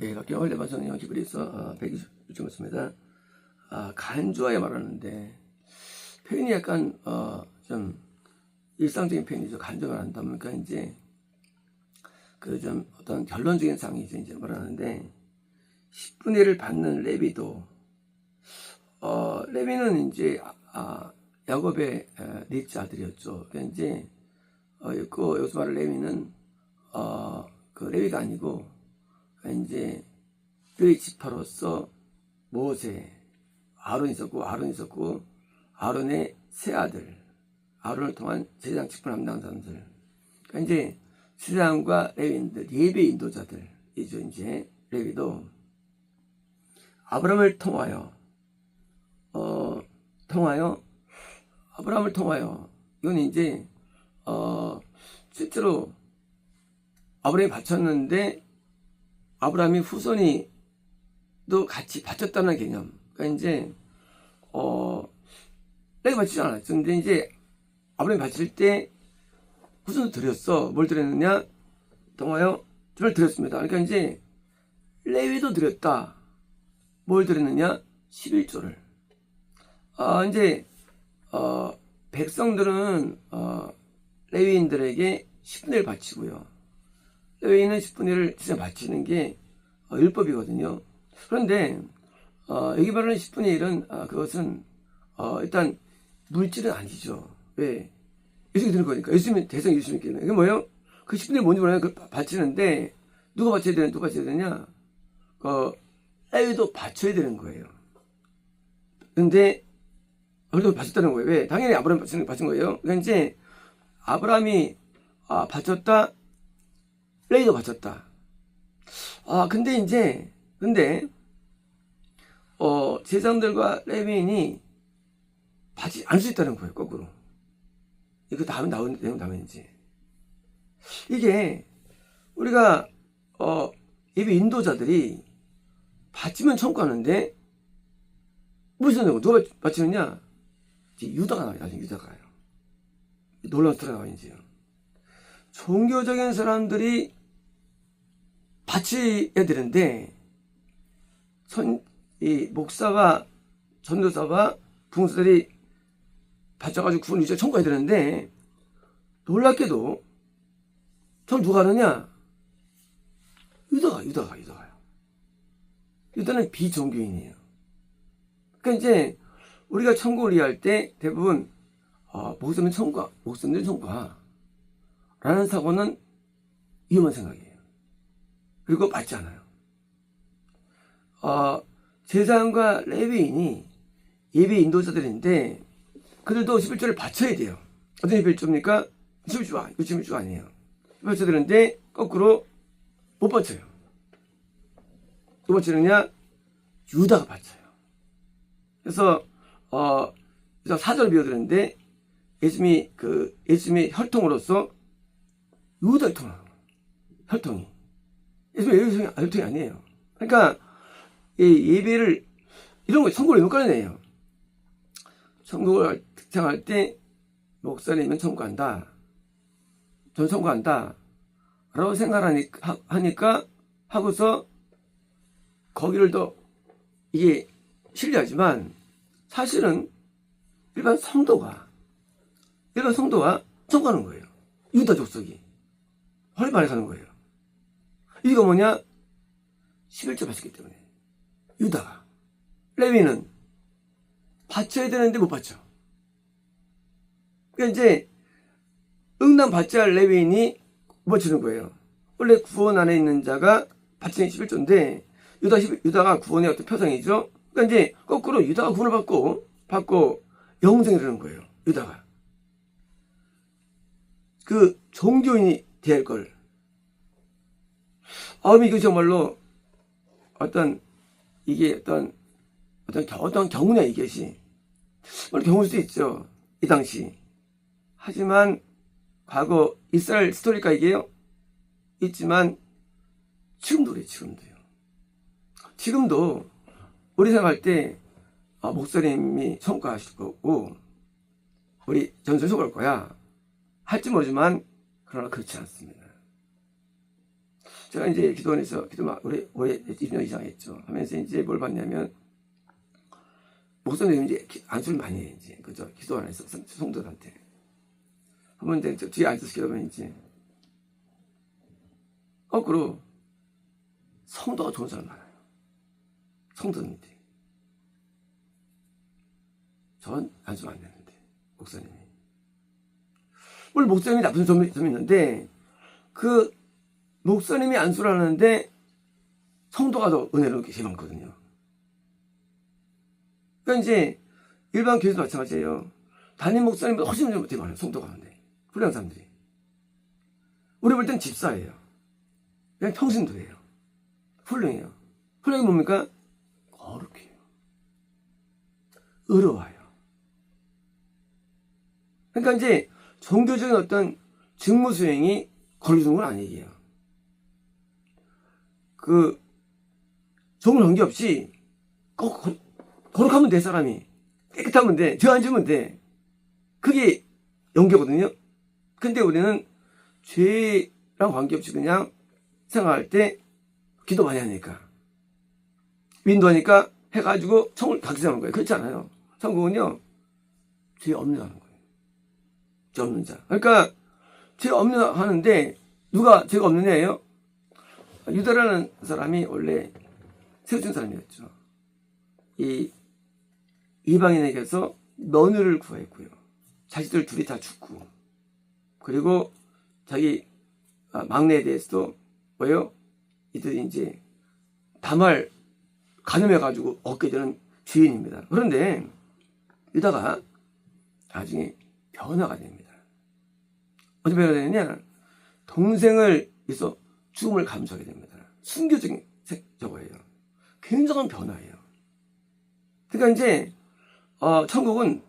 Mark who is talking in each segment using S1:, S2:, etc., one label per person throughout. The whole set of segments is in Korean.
S1: 예, 박경월 레바선영 히브리서 120였습니다. 간주하여 말하는데 표현이 약간 좀 일상적인 표현이죠. 간주를 한다 보니까 이제 그 좀 어떤 결론적인 상황이죠. 이제 말하는데 10분의 1을 받는 레위도 레위는 이제 야곱의 넷째 아들이었죠. 그러니까 이제 여기서 말할 레위는 그 레위가 아니고 이제 그 지파로서 모세, 아론이 있었고 아론의 세 아들, 아론을 통한 제사장 직분 담당한 사람들, 그러니까 이제 제사장과 레위인들, 예배 인도자들이죠. 이제 레위도 아브라함을 통하여 아브라함을 통하여 이건 이제 실제로 아브라함이 바쳤는데 아브라함이 후손이 또 같이 바쳤다는 개념. 그러니까 이제 내가 바치지 않았죠. 근데 이제 아브라함이 바칠 때 후손도 드렸어. 뭘 드렸느냐? 통하여 를 드렸습니다. 그러니까 이제 레위도 드렸다. 뭘 드렸느냐? 11조를. 이제 백성들은 레위인들에게 10분의 1 바치고요. 레위인은 10분의 1을 진짜 바치는 게 율법이거든요. 그런데 여기 말하는 10분의 1은 그것은 일단 물질은 아니죠. 왜? 예수님이 드는 거니까. 대성 예수님께. 이게 뭐예요? 그 10분의 1 뭔지 몰라요. 그 바치는데 누가 바쳐야 되냐? 레위도 바쳐야 되는 거예요. 근데 아브라함이 바쳤다는 거예요. 왜? 당연히 아브라함이 바친 거예요. 그러니까 이제 아브라함이 바쳤다, 레위도 바쳤다. 근데 제사장들과 레위인이 바치지 않을 수 있다는 거예요. 거꾸로. 이거 다음에 나온 내용 다음에인지. 이게 우리가 예배 인도자들이 바치면 청구하는데 무슨 내용? 누가 바치느냐? 유다가 나와요. 나중에 유다가요. 놀라운 스토리가 나와야지요. 종교적인 사람들이 바쳐야 되는데 이 목사와 전도사와 부흥사들이 바쳐가지고 구원 유지를 청구해야 되는데 놀랍게도 전 누가 하느냐? 유다가요. 유다는 비종교인이에요. 그러니까 이제 우리가 청구를 이해할 때 대부분 목사님 청구하 라는 사고는 위험한 생각이에요. 그리고 맞지 않아요. 제사장과 레위인이 예배 인도자들인데 그들도 11조를 바쳐야 돼요. 어떤 11조입니까? 11조가 아니에요. 바쳐야 되는데 거꾸로 못 바쳐요. 누가 바치느냐? 유다가 바쳐요. 그래서 4절을 비워드렸는데 예수님의 혈통으로서 유다를 통하는 거예요. 혈통이. 예수님의 혈통이 아니에요. 그러니까 예배를 이런 거 천국을 못 가려내요. 천국을 특정할 때 목사님은 천국한다. 전 천국한다. 라고 생각하니까 하고서 거기를 더 이게 신뢰하지만 사실은 일반 성도가 청구하는 거예요. 유다 족속이 헐발에 가는 거예요. 이거 뭐냐? 11조 바쳤기 때문에 유다가. 레위는 바쳐야 되는데 못 바쳐. 그러니까 이제 응당 받지 할 레위인이 못 바치는 거예요. 원래 구원 안에 있는 자가 바치는 11조인데 유다가 구원의 어떤 표상이죠. 그러니까 이제 거꾸로 유다가 구원을 받고 영생이 되는 거예요. 유다가. 그 종교인이 대할 걸. 이거 정말로 어떤 경우냐 이것이. 물론 경우일 수도 있죠. 이 당시. 하지만 과거 이스라엘 스토리가 이게요. 있지만 지금도 그래요. 지금도 우리 생각할 때 목사님이 청구하실 거고 우리 전설 청구할 거야 할지 모르지만 그러나 그렇지 않습니다. 제가 이제 기도원에서 기도 막 오래 20년 이상 했죠. 하면서 이제 뭘 봤냐면, 목사님이 이제 안수를 많이 해, 이제. 그죠? 기도원에서 성도들한테. 그러면 이제 뒤에 앉아서 기도하면 이제, 거꾸로 성도가 좋은 사람 많아요. 성도님들이. 전 안수 안 되는데, 목사님이. 물론 목사님이 나쁜 점이 있는데, 그 목사님이 안수를 하는데 성도가 더 은혜를 얻기 제일 많거든요. 그러니까 이제 일반 교회도 마찬가지예요. 담임 목사님보다 훨씬 되게 많아요. 성도가 하는데. 훌륭한 사람들이. 우리 볼 땐 집사예요. 그냥 평신도예요. 훌륭해요. 훌륭이 뭡니까? 거룩해요. 의로워요. 그러니까 이제 종교적인 어떤 직무 수행이 걸리는 건 아니에요. 그 종을 관계없이 거룩하면 돼. 사람이 깨끗하면 돼. 죄 안 지으면 돼. 그게 연계거든요. 근데 우리는 죄랑 관계없이 그냥 생활할 때 기도 많이 하니까 인도하니까 해가지고 청을 각성하는 거예요. 그렇지 않아요. 천국은요 죄 없는 자 하는 거예요. 죄 없는 자. 그러니까 죄 없는 자 하는데 누가 죄가 없는 자예요? 유다라는 사람이 원래 세워진 사람이었죠. 이 이방인에게서 며느리를 구했고요. 자식들 둘이 다 죽고, 그리고 자기 막내에 대해서도 뭐예요? 이들이 이제 담을 가늠해가지고 얻게 되는 죄인입니다. 그런데 유다가 나중에 변화가 됩니다. 어떻게 변화가 되느냐? 동생을 위해서 죽음을 감수하게 됩니다. 순교적인 저거예요. 굉장한 변화예요. 그러니까 이제 천국은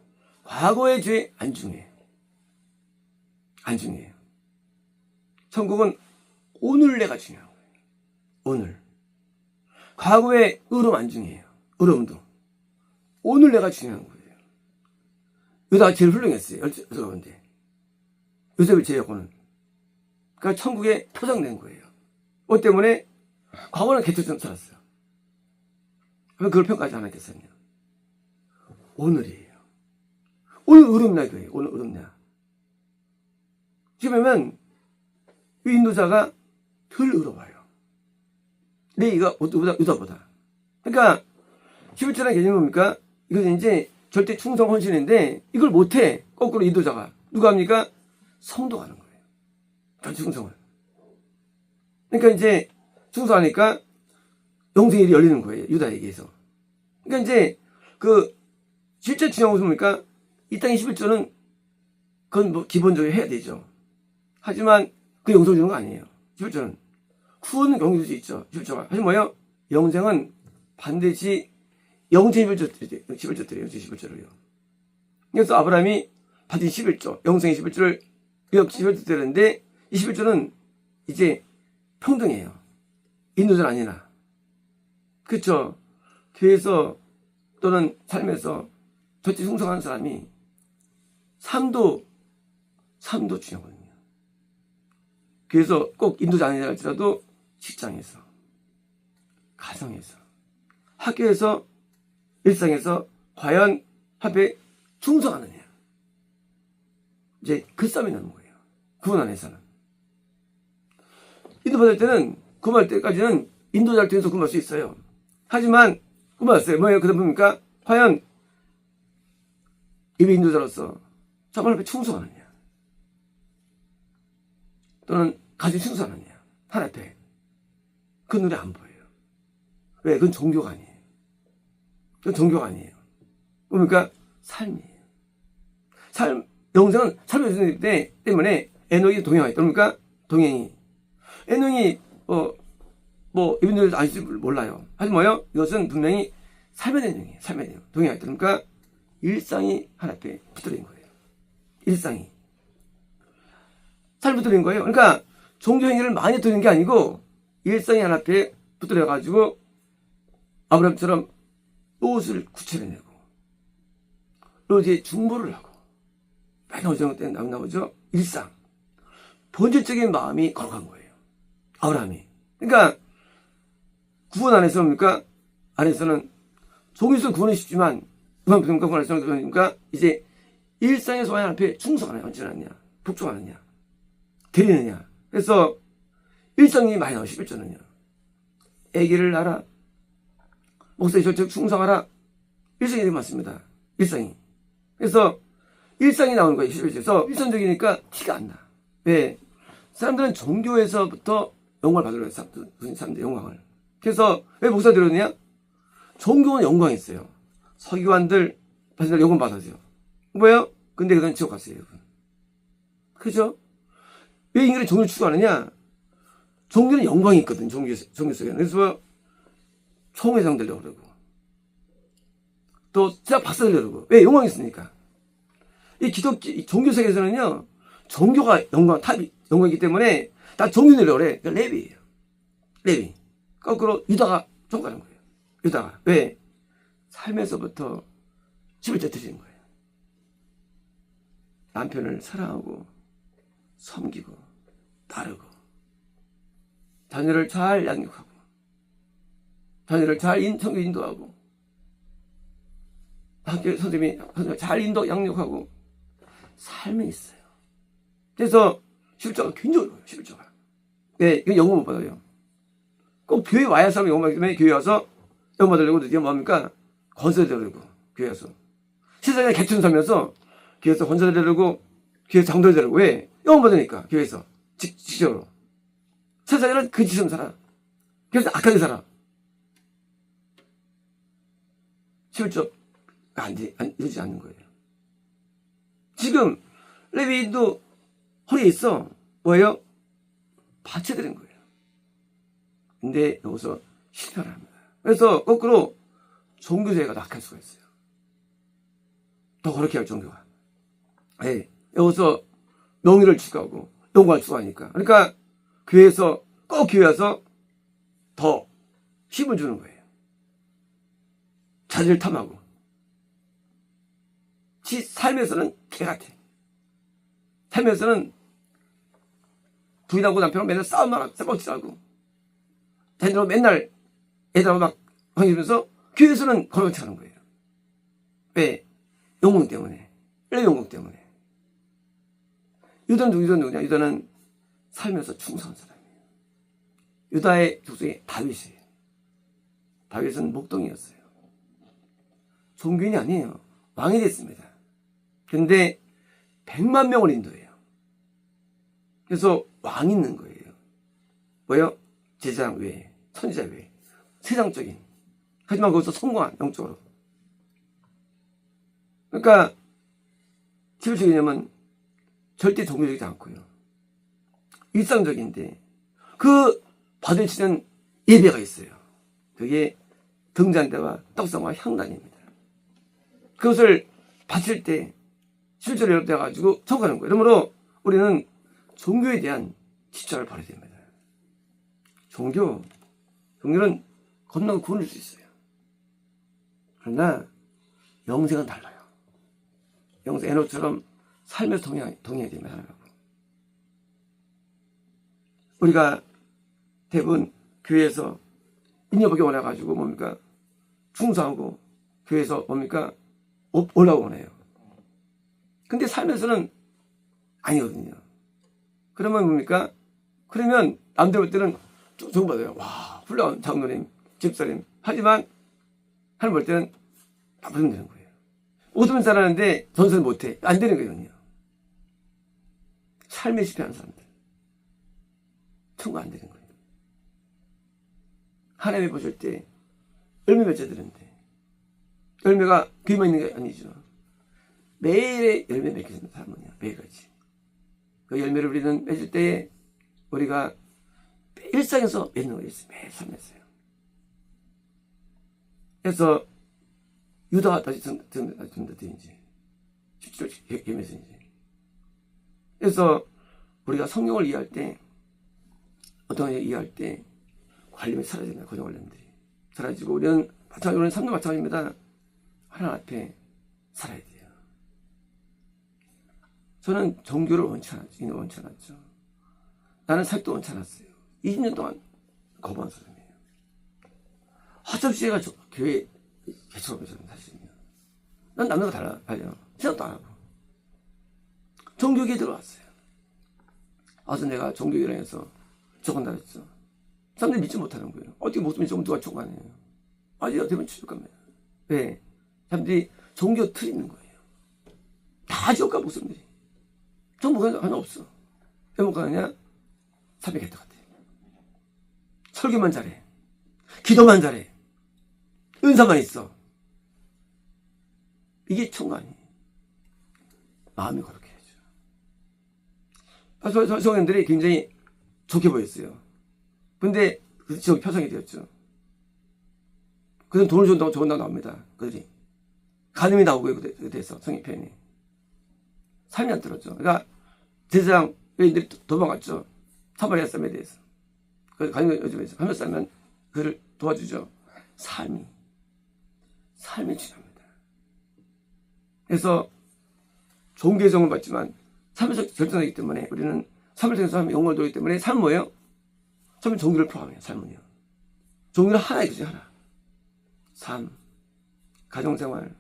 S1: 과거의 죄 안 중요해요. 안 중요해요. 천국은 오늘 내가 중요한 거예요. 오늘. 과거의 의로움 안 중요해요. 의로움도. 오늘 내가 중요한 거예요. 유다가 제일 훌륭했어요. 여러분들. 요셉의 제여고는. 그러니까 천국에 포장된 거예요. 뭐 때문에? 과거는 개토처럼 살았어요. 그럼 그걸 평가하지 않았겠어요? 오늘이에요. 오늘 의롭냐 이거예요. 오늘 의롭냐. 지금 보면 이 인도자가 덜 의로워요. 이거 유다보다. 그러니까 11조라는 개념이 뭡니까? 이것은 이제 절대 충성 헌신인데 이걸 못해. 거꾸로 인도자가. 누가 합니까? 성도가 하는 거예요. 전 충성을. 그러니까 이제 충성하니까 영생일이 열리는 거예요. 유다에게서. 그러니까 이제 실제 중요한 것은 뭡니까? 이 땅의 11조는 그건 뭐 기본적으로 해야 되죠. 하지만 그 영생을 주는 거 아니에요. 11조는. 후원은 영생일 수 있죠. 11조가. 하지만 뭐예요? 영생은 반드시 영생 11조 드려요. 영생 11조를요. 그래서 아브라함이 받은 11조, 영생의 11조를 11조 드렸는데 이 11조는 이제 평등해요. 인도자는 아니나. 그렇죠. 교회에서 또는 삶에서 절대 충성하는 사람이 삶도 중요하거든요. 교회에서 꼭 인도자 아니라 할지라도 직장에서, 가정에서, 학교에서, 일상에서 과연 합에 충성하느냐. 이제 그 싸움이 나는 거예요. 그분 안에서는. 인도받을 때는 구할 때까지는 인도자를 통해서 구할 수 있어요. 하지만 구했어요. 뭐예요? 그러다 보니까 과연 예비 인도자로서 저번 앞에 충성하느냐 또는 가진 충성하느냐 하나님 앞에 그 눈에 안 보여요. 왜? 그건 종교가 아니에요. 그건 종교가 아니에요. 그러니까 삶이에요. 영생은 삶의 주님 때문에 에녹이 동행하겠다. 그러니까 동행이 에녹이 이분들도 아실지 몰라요. 하지만 뭐예요? 이것은 분명히 삶의 내용이에요. 삶의 내용. 동행하겠다. 그러니까 일상이 하나님 앞에 붙들린 거예요. 일상이. 잘 붙들린 거예요. 그러니까 종교 행위를 많이 드리는 게 아니고 일상이 하나님 앞에 붙들려가지고 아브라함처럼 롯을 구출해내고 롯이 중보를 하고 많이 어제는 때는 나오죠. 일상. 본질적인 마음이 거룩한 거예요. 아브라함이. 그러니까 구원 안에서 뭡니까? 안에서는 종교에서 구원은 쉽지만 구원 안에서는 그러니까 이제 일상의 소원 앞에 충성하느냐 언제느냐 복종하느냐 드리느냐. 그래서 일상이 많이 나오고 11조는요. 애기를 낳아라. 목사의 절적 충성하라. 일상이 되게 많습니다. 일상이. 그래서 일상이 나오는 거예요. 11조에서 일상적이니까 티가 안 나. 왜? 사람들은 종교에서부터 영광을 받으려고 해요. 사람들 영광을. 그래서 왜 목사들이 그러냐? 종교는 영광이 있어요. 서기관들, 바신들 영광 받아줘요. 뭐예요? 근데 그건 지옥 갔어요. 그죠? 왜 인간이 종교를 추구하느냐? 종교는 영광이 있거든, 종교 속에는. 그래서 총회장 되려고 그러고, 또 진짜 박사 되려고 그러고. 왜? 영광이 있으니까. 이 종교 세계에서는요, 종교가 영광이기 때문에 다 종교 되려고 그래. 그러니까 레위예요. 레위. 거꾸로 유다가 종가는 거예요. 유다가. 왜? 삶에서부터 11조 드리는 거예요. 남편을 사랑하고, 섬기고, 따르고, 자녀를 잘 양육하고, 자녀를 잘 성교 인도하고, 학교 선생님이 잘 양육하고, 삶에 있어요. 그래서 11조가 굉장히 어려워요. 11조가. 네, 이건 영어 못 받아요. 꼭 교회 와야 사람이 영어 받기 때문에 교회 와서 영어 받으려고 드디어 뭡니까? 건설 되려고 교회 와서. 세상에 개천 살면서 교회에서 건설 되려고 교회에서 장도 되려고. 왜? 영어 받으니까 교회에서 직접으로. 세상에는 그 지점 살아. 그래서 악하게 살아. 11조가 이루어지지 않는 거예요. 지금 레위인도 허리에 있어. 뭐예요? 바쳐드린 거예요. 근데 여기서 실패를 합니다. 그래서 거꾸로 종교제가 낙할 수가 있어요. 더 그렇게 할 종교가. 네, 여기서 명예를 추구하고 영광을 추구하니까. 그러니까 교회에서 꼭 교회 와서 더 힘을 주는 거예요. 자질 탐하고. 지 삶에서는 개 같아. 삶에서는 부인하고 남편하고 맨날 싸움만 하고 싸먹지하고 자녀로 맨날 애들하고 막 방해하면서 교회에서는 거룩치 않은 거예요. 왜? 영광 때문에. 왜 영광 때문에? 유다는 누구냐? 유다는 살면서 충성한 사람이에요. 유다의 족속이 다윗이에요. 다윗은 목동이었어요. 종교인이 아니에요. 왕이 됐습니다. 그런데 100만 명을 인도해요. 그래서 왕이 있는 거예요. 뭐예요? 제사장 외에, 선지자 외에, 세상적인. 하지만 거기서 성공한, 영적으로. 그러니까, 11조 개념은 절대 종교적이지 않고요. 일상적인데, 그 받으시는 예배가 있어요. 그게 등잔대와 떡상과 향단입니다. 그것을 바칠 때, 실제로 연합돼가지고 청구하는 거예요. 그러므로 우리는 종교에 대한 집착을 버려야 됩니다. 종교는 건너고 구원할 수 있어요. 그러나 영생은 달라요. 영생 에노처럼 삶에서 동행해야 됩니다. 하나님하고. 우리가 대부분 교회에서 인여보기 원해가지고 뭡니까? 충성하고 교회에서 뭡니까? 올라오고 원해요. 근데 삶에서는 아니거든요. 그러면 뭡니까? 그러면 남들 볼 때는 정받아요. 와, 훌륭한 장로님, 집사님. 하지만 하나님 볼 때는 나쁘면 되는 거예요. 옷은 잘하는데 전선 못해. 안 되는 거거든요. 삶에 실패하는 사람들. 청구 안 되는 거예요. 하나님이 보실 때 열매 맺어야 되는데 열매가 귀만 있는 게 아니죠. 매일의 열매 맺겠습니다. 사람은요. 매일같이. 그 열매를 우리는 맺을 때에 우리가 일상에서 맺는 거예요. 매일 삶에서요. 그래서 유다가 다시 좀더 드린지 17절 예매서인지. 그래서 우리가 성경을 이해할 때 어떤 걸 이해할 때 관림이 사라집니다. 고정 관림들이 사라지고 우리는 마찬가지로 삶도 마찬가지입니다. 하나님 앞에 살아야 돼요. 저는 종교를 원치 않았죠. 나는 살도 원치 않았어요. 20년 동안 거부한 사람이에요. 허접시 얘가 교회 개척업에서는 사실은요. 난 남들과 달라요. 생각도 안 하고. 종교계에 들어왔어요. 와서 내가 종교계를 해서 적은다 했죠. 사람들이 믿지 못하는 거예요. 어떻게 못 믿으면 누가 총관이에요. 아니요, 되면 지옥 갑니다. 왜? 사람들이 종교 틀이 있는 거예요. 다 지옥 가, 목사님들이. 전 목사님 하나 없어. 왜 못 가느냐? 사람이 개떡 같아. 설교만 잘해. 기도만 잘해. 은사만 있어. 이게 천국 아니에요. 마음이 거룩해 야죠. 성인들이 굉장히 좋게 보였어요. 근데 그 지옥 표성이 되었죠. 그들은 돈을 준다고 나옵니다. 그들이. 간음이 나오고 그래서 성인 표현이. 삶이 안 들었죠. 그러니까 제사장 여인들이 도망갔죠. 사마리아 사람에 대해서. 그래서 간음이 요즘에서 하며 살면 그를 도와주죠. 삶이 중요합니다. 그래서 좋은 개성을 받지만 삶에서 결정하기 때문에 우리는 삶을 통해서 하면 영광을 돌기 때문에 삶은 뭐예요? 삶은 종교를 포함해요. 삶은요. 종교는 하나의 그죠 하나. 삶, 가정생활,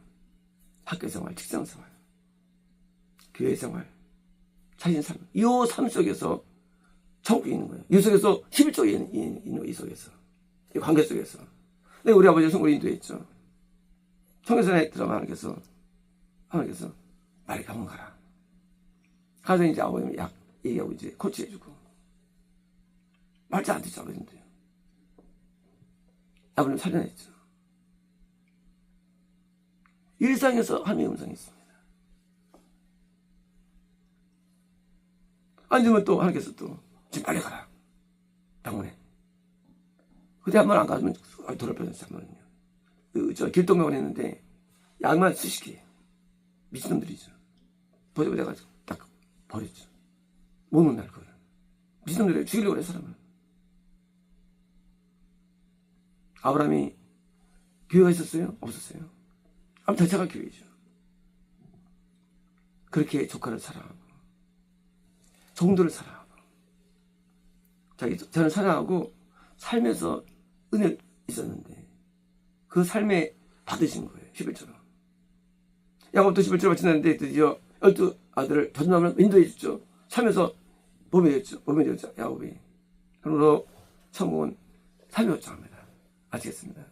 S1: 학교생활, 직장생활, 교회생활, 자신삶. 이 삶 속에서 천국이 있는 거예요. 이 속에서 11조가 있는 거예요. 이 속에서. 이 관계 속에서. 근데 우리 아버지가 성을 인도했죠. 청계산에 들어가 하나님께서 빨리 병원 가라. 가서 이제 아버님이 약 얘기하고 이제 코치해주고. 말도 안 듣죠, 아버님도요. 아버님 살려냈죠. 일상에서 하나님의 음성이 있습니다. 아니면 또 하나님께서 또 지금 빨리 가라. 병원에. 그때 한 번 안 가면 더럽혀졌어, 한 번은요. 저 길동병원에 했는데 약만 수시게 미친놈들이죠. 버려가지고 딱 버렸죠. 먹는 날 그걸. 미친놈들이 죽이려고 그래, 사람을. 아브라함이 교회가 있었어요? 없었어요? 아무 자체가 교회죠. 그렇게 조카를 사랑하고 종들을 사랑하고 저는 사랑하고 삶에서 은혜 있었는데 그 삶에 받으신 거예요. 11조로. 야곱도 11조를 지났는데 드디어 12아들을 전남을 인도해 줬죠. 삶에서 몸이 되었죠. 야곱이. 그러므로 천국은 삶이 결정합니다. 아시겠습니다.